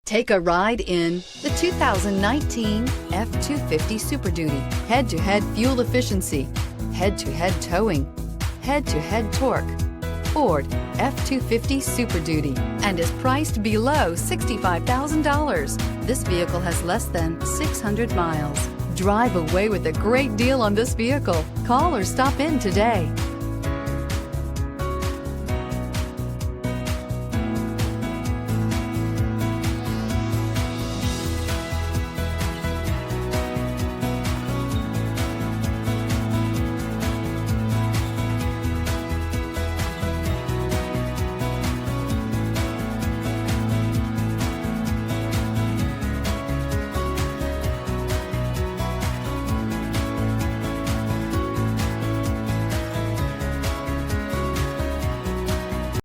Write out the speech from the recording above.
Take a ride in the 2019 F-250 Super Duty. Head-to-head fuel efficiency, head-to-head towing, head-to-head torque. Ford F-250 Super Duty and is priced below $65,000. This vehicle has less than 600 miles. Drive away with a great deal on this vehicle. Call or stop in today.